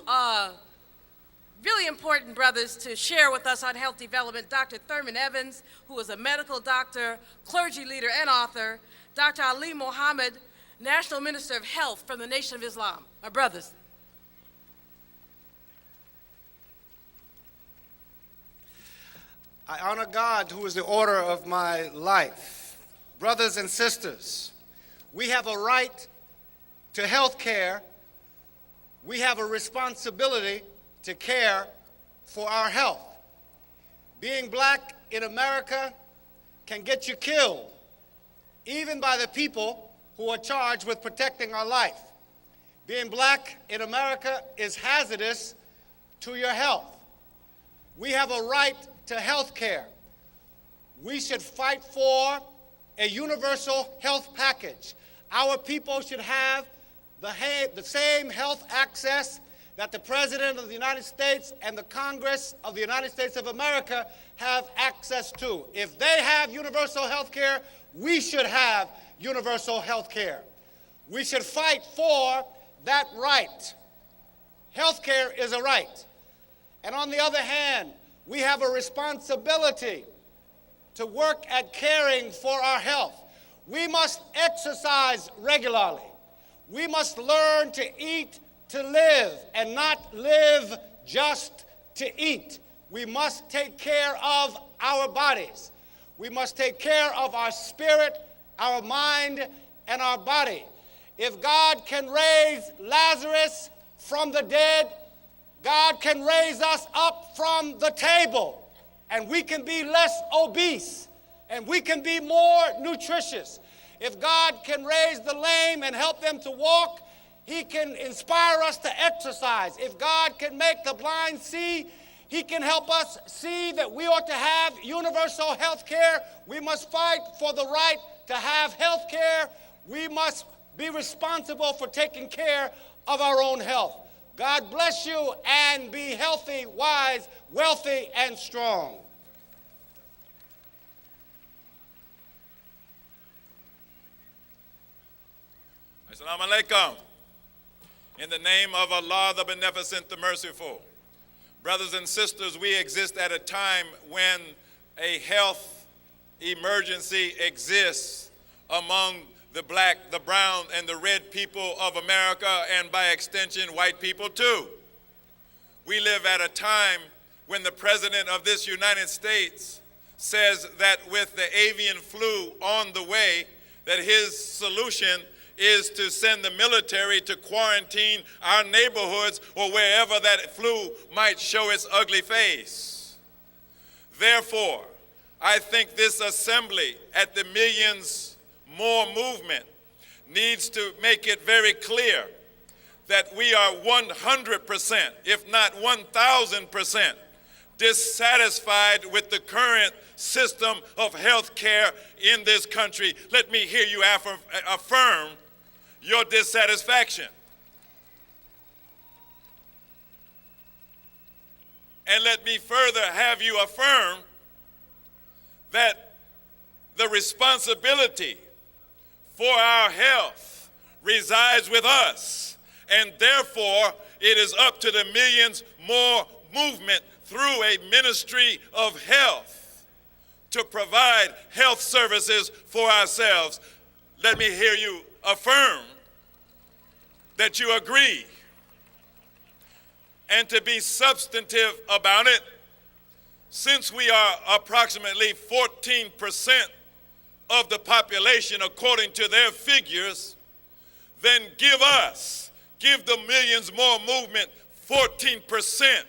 really important brothers to share with us on health development. Dr. Thurman Evans, who is a medical doctor, clergy leader, and author. Dr. Ali Mohammed, National Minister of Health from the Nation of Islam. My brothers. I honor God, who is the order of my life. Brothers and sisters, we have a right to health care. We have a responsibility to care for our health. Being black in America can get you killed, even by the people who are charged with protecting our life. Being black in America is hazardous to your health. We have a right to health care. We should fight for a universal health package. Our people should have the same health access that the President of the United States and the Congress of the United States of America have access to. If they have universal health care, we should have universal health care. We should fight for that right. Health care is a right. And on the other hand, we have a responsibility to work at caring for our health. We must exercise regularly. We must learn to eat to live and not live just to eat. We must take care of our bodies. We must take care of our spirit, our mind, and our body. If God can raise Lazarus from the dead, God can raise us up from the table, and we can be less obese, and we can be more nutritious. If God can raise the lame and help them to walk, He can inspire us to exercise. If God can make the blind see, He can help us see that we ought to have universal health care. We must fight for the right to have health care. We must be responsible for taking care of our own health. God bless you, and be healthy, wise, wealthy, and strong. Assalamu alaikum. In the name of Allah, the Beneficent, the Merciful. Brothers and sisters, we exist at a time when a health emergency exists among the black, the brown, and the red people of America, and by extension, white people too. We live at a time when the President of this United States says that with the avian flu on the way, that his solution is to send the military to quarantine our neighborhoods or wherever that flu might show its ugly face. Therefore, I think this assembly at the Millions More movement needs to make it very clear that we are 100%, if not 1,000%, dissatisfied with the current system of health care in this country. Let me hear you affirm your dissatisfaction. And let me further have you affirm that the responsibility for our health resides with us, and therefore it is up to the Millions More movement through a ministry of health to provide health services for ourselves. Let me hear you affirm that you agree and to be substantive about it. Since we are approximately 14% of the population according to their figures, then give the Millions More movement 14%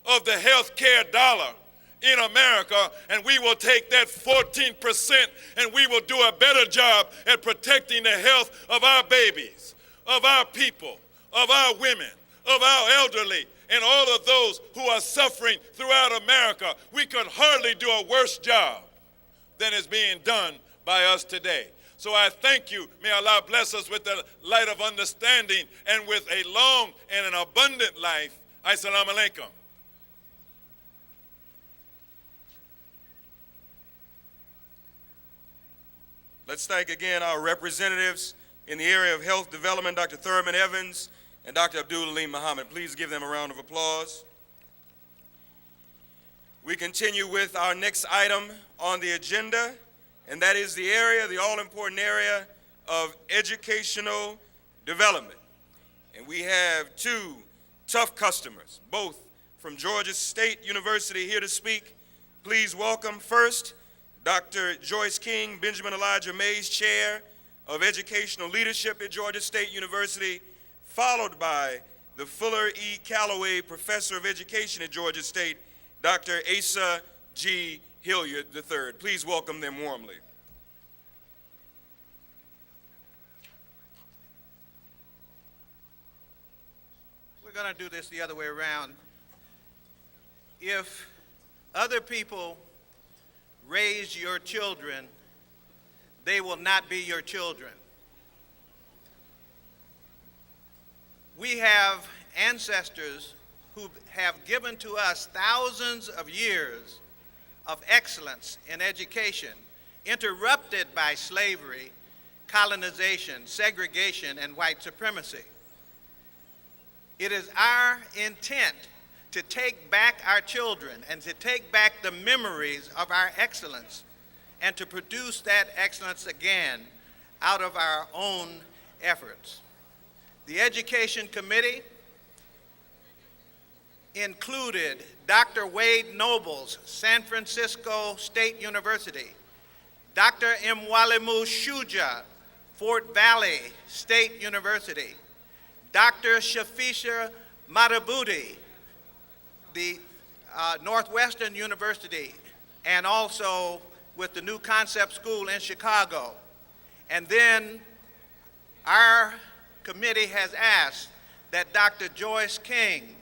of the health care dollar in America, and we will take that 14% and we will do a better job at protecting the health of our babies, of our people, of our women, of our elderly, and all of those who are suffering throughout America. We could hardly do a worse job than is being done by us today. So I thank you. May Allah bless us with the light of understanding and with a long and an abundant life. Assalamu alaikum. Let's thank again our representatives in the area of health development, Dr. Thurman Evans and Dr. Abdul Alim Muhammad. Please give them a round of applause. We continue with our next item on the agenda, and that is the all-important area of educational development. And we have two tough customers, both from Georgia State University, here to speak. Please welcome first Dr. Joyce King, Benjamin Elijah Mays Chair of Educational Leadership at Georgia State University, followed by the Fuller E. Calloway Professor of Education at Georgia State, Dr. Asa G. Hilliard III. Please welcome them warmly. We're going to do this the other way around. If other people raise your children, they will not be your children. We have ancestors who have given to us thousands of years of excellence in education, interrupted by slavery, colonization, segregation, and white supremacy. It is our intent to take back our children and to take back the memories of our excellence and to produce that excellence again out of our own efforts. The Education Committee included Dr. Wade Nobles, San Francisco State University, Dr. Mwalimu Shuja, Fort Valley State University, Dr. Shafisha Matabuti, the Northwestern University, and also with the New Concept School in Chicago. And then our committee has asked that Dr. Joyce King,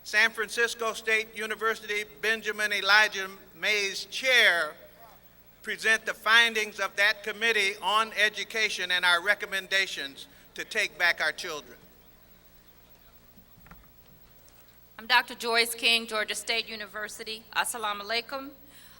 San Francisco State University Benjamin Elijah Mays Chair, present the findings of that committee on education and our recommendations to take back our children. I'm Dr. Joyce King, Georgia State University. Assalamu alaikum.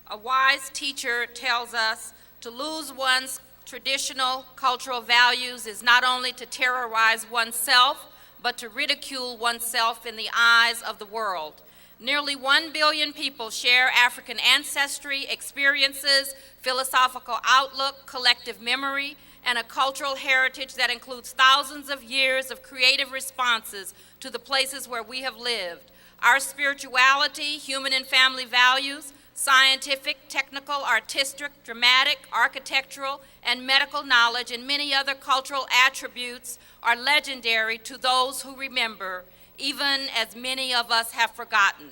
A wise teacher tells us to lose one's traditional cultural values is not only to terrorize oneself, but to ridicule oneself in the eyes of the world. Nearly 1 billion people share African ancestry, experiences, philosophical outlook, collective memory, and a cultural heritage that includes thousands of years of creative responses to the places where we have lived. Our spirituality, human and family values, scientific, technical, artistic, dramatic, architectural, and medical knowledge, and many other cultural attributes are legendary to those who remember, even as many of us have forgotten.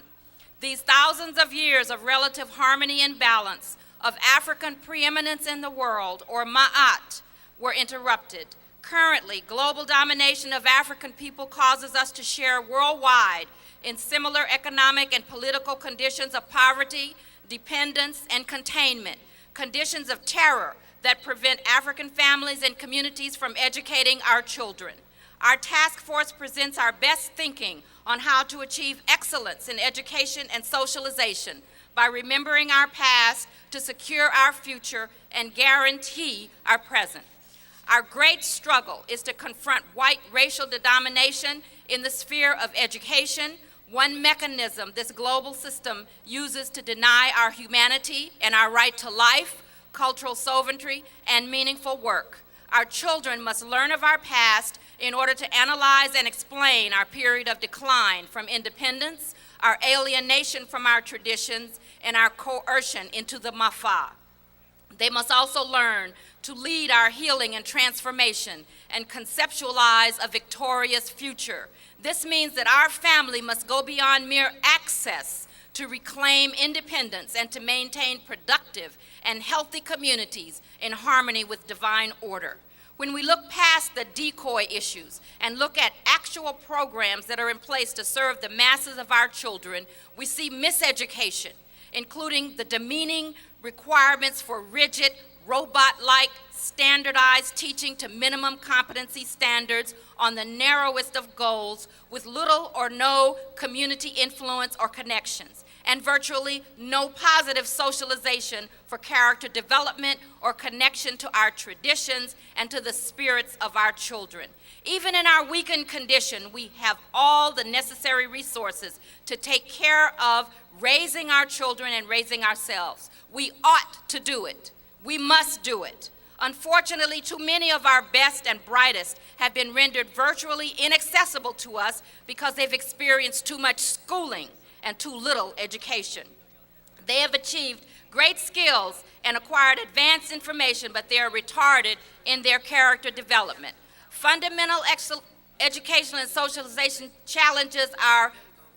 These thousands of years of relative harmony and balance, of African preeminence in the world, or ma'at, were interrupted. Currently, global domination of African people causes us to share worldwide in similar economic and political conditions of poverty, dependence, and containment, conditions of terror that prevent African families and communities from educating our children. Our task force presents our best thinking on how to achieve excellence in education and socialization by remembering our past to secure our future and guarantee our present. Our great struggle is to confront white racial domination in the sphere of education, one mechanism this global system uses to deny our humanity and our right to life, cultural sovereignty, and meaningful work. Our children must learn of our past in order to analyze and explain our period of decline from independence, our alienation from our traditions, and our coercion into the Mafa. They must also learn to lead our healing and transformation and conceptualize a victorious future. This means that our family must go beyond mere access to reclaim independence and to maintain productive and healthy communities in harmony with divine order. When we look past the decoy issues and look at actual programs that are in place to serve the masses of our children, we see miseducation, including the demeaning requirements for rigid, robot-like, standardized teaching to minimum competency standards on the narrowest of goals with little or no community influence or connections, and virtually no positive socialization for character development or connection to our traditions and to the spirits of our children. Even in our weakened condition, we have all the necessary resources to take care of raising our children and raising ourselves. We ought to do it. We must do it. Unfortunately, too many of our best and brightest have been rendered virtually inaccessible to us because they've experienced too much schooling and too little education. They have achieved great skills and acquired advanced information, but they are retarded in their character development. Fundamental educational and socialization challenges our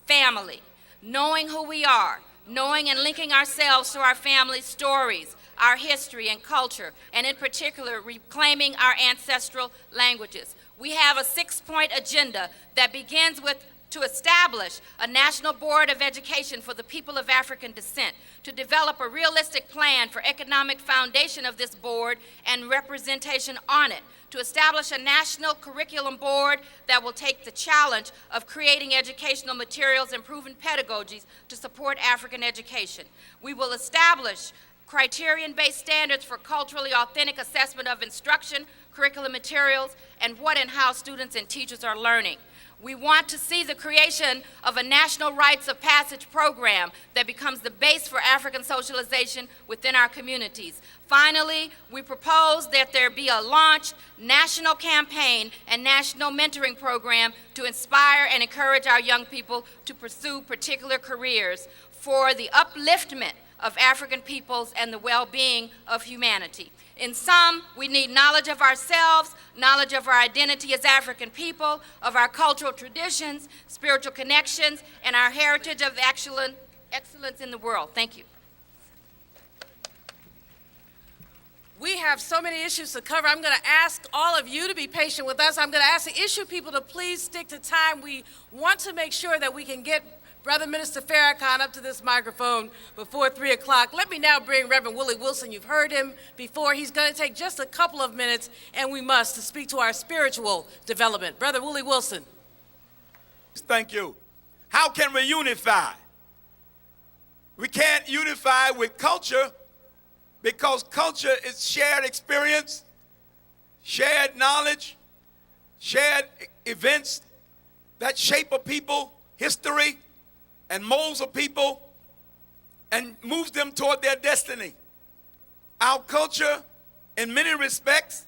family, knowing who we are, knowing and linking ourselves to our family's stories, our history and culture, and in particular, reclaiming our ancestral languages. We have a 6-point agenda that begins with to establish a national board of education for the people of African descent, to develop a realistic plan for economic foundation of this board and representation on it, to establish a national curriculum board that will take the challenge of creating educational materials and proven pedagogies to support African education. We will establish criterion-based standards for culturally authentic assessment of instruction, curriculum materials, and what and how students and teachers are learning. We want to see the creation of a national rites of passage program that becomes the base for African socialization within our communities. Finally, we propose that there be a launched national campaign and national mentoring program to inspire and encourage our young people to pursue particular careers for the upliftment of African peoples and the well-being of humanity. In sum, we need knowledge of ourselves, knowledge of our identity as African people, of our cultural traditions, spiritual connections, and our heritage of excellence in the world. Thank you. We have so many issues to cover. I'm going to ask all of you to be patient with us. I'm going to ask the issue people to please stick to time. We want to make sure that we can get Brother Minister Farrakhan up to this microphone before 3 o'clock. Let me now bring Reverend Willie Wilson. You've heard him before. He's going to take just a couple of minutes, and we must, to speak to our spiritual development. Brother Willie Wilson. Thank you. How can we unify? We can't unify with culture because culture is shared experience, shared knowledge, shared events that shape a people, history, and molds a people and moves them toward their destiny. Our culture, in many respects,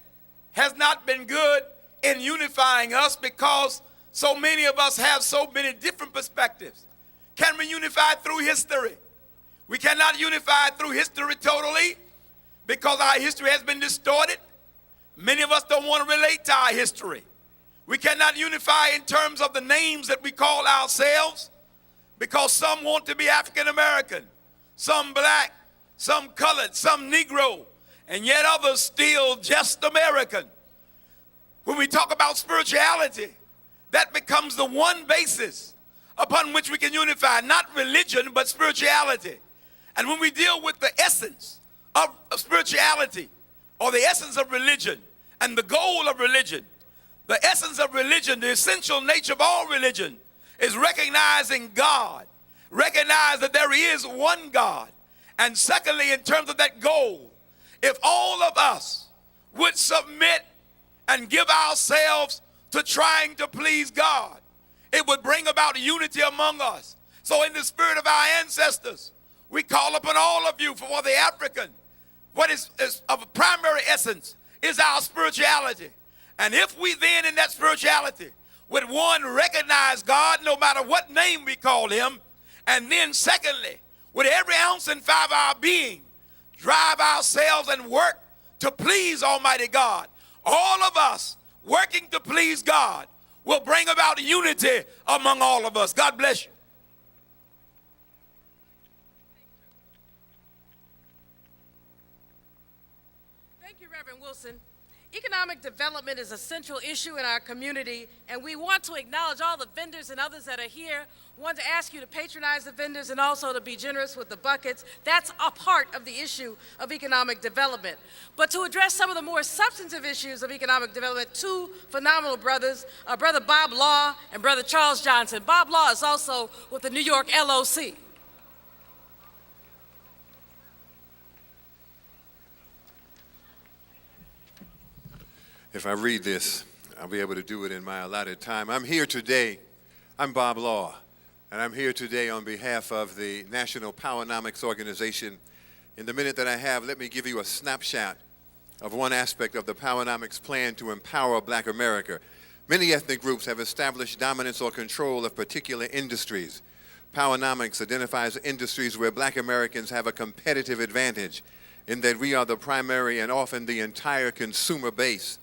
has not been good in unifying us because so many of us have so many different perspectives. Can we unify through history? We cannot unify through history totally because our history has been distorted. Many of us don't want to relate to our history. We cannot unify in terms of the names that we call ourselves because some want to be African American, some black, some colored, some Negro, and yet others still just American. When we talk about spirituality, that becomes the one basis upon which we can unify, not religion, but spirituality. And when we deal with the essence of spirituality, or the essence of religion, and the goal of religion, the essence of religion, the essential nature of all religion, is recognizing God, recognize that there is one God. And secondly, in terms of that goal, if all of us would submit and give ourselves to trying to please God, it would bring about unity among us. So in the spirit of our ancestors, we call upon all of you for the African. What is of primary essence is our spirituality. And if we then in that spirituality would, one, recognize God no matter what name we call him, and then secondly, with every ounce and fiber of our being, drive ourselves and work to please Almighty God, all of us working to please God will bring about unity among all of us. God bless you. Thank you, Reverend Wilson. Economic development is a central issue in our community, and we want to acknowledge all the vendors and others that are here. We want to ask you to patronize the vendors and also to be generous with the buckets. That's a part of the issue of economic development. But to address some of the more substantive issues of economic development, two phenomenal brothers, Brother Bob Law and Brother Charles Johnson. Bob Law is also with the New York LOC. If I read this, I'll be able to do it in my allotted time. I'm here today. I'm Bob Law, and I'm here today on behalf of the National Powernomics Organization. In the minute that I have, let me give you a snapshot of one aspect of the Powernomics plan to empower Black America. Many ethnic groups have established dominance or control of particular industries. Powernomics identifies industries where Black Americans have a competitive advantage in that we are the primary and often the entire consumer base.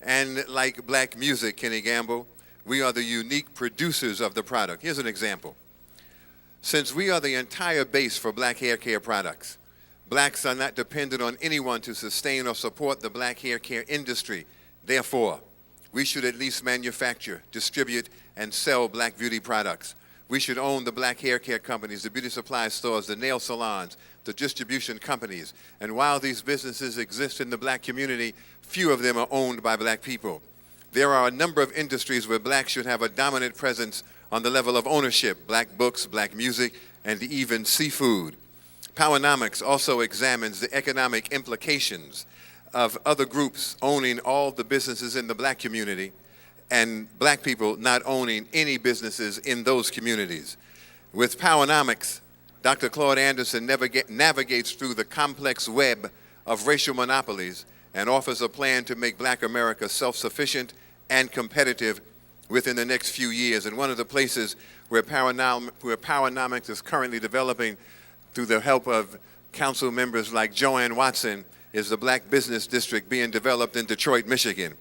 And like black music, Kenny Gamble, we are the unique producers of the product. Here's an example. Since we are the entire base for black hair care products, blacks are not dependent on anyone to sustain or support the black hair care industry. Therefore, we should at least manufacture, distribute, and sell black beauty products. We should own the black hair care companies, the beauty supply stores, the nail salons, the distribution companies. And while these businesses exist in the black community, few of them are owned by black people. There are a number of industries where blacks should have a dominant presence on the level of ownership: black books, black music, and even seafood. Powernomics also examines the economic implications of other groups owning all the businesses in the black community and black people not owning any businesses in those communities. With Powernomics, Dr. Claude Anderson navigates through the complex web of racial monopolies and offers a plan to make Black America self-sufficient and competitive within the next few years. And one of the places where Powernomics is currently developing through the help of council members like Joanne Watson is the Black Business District being developed in Detroit, Michigan.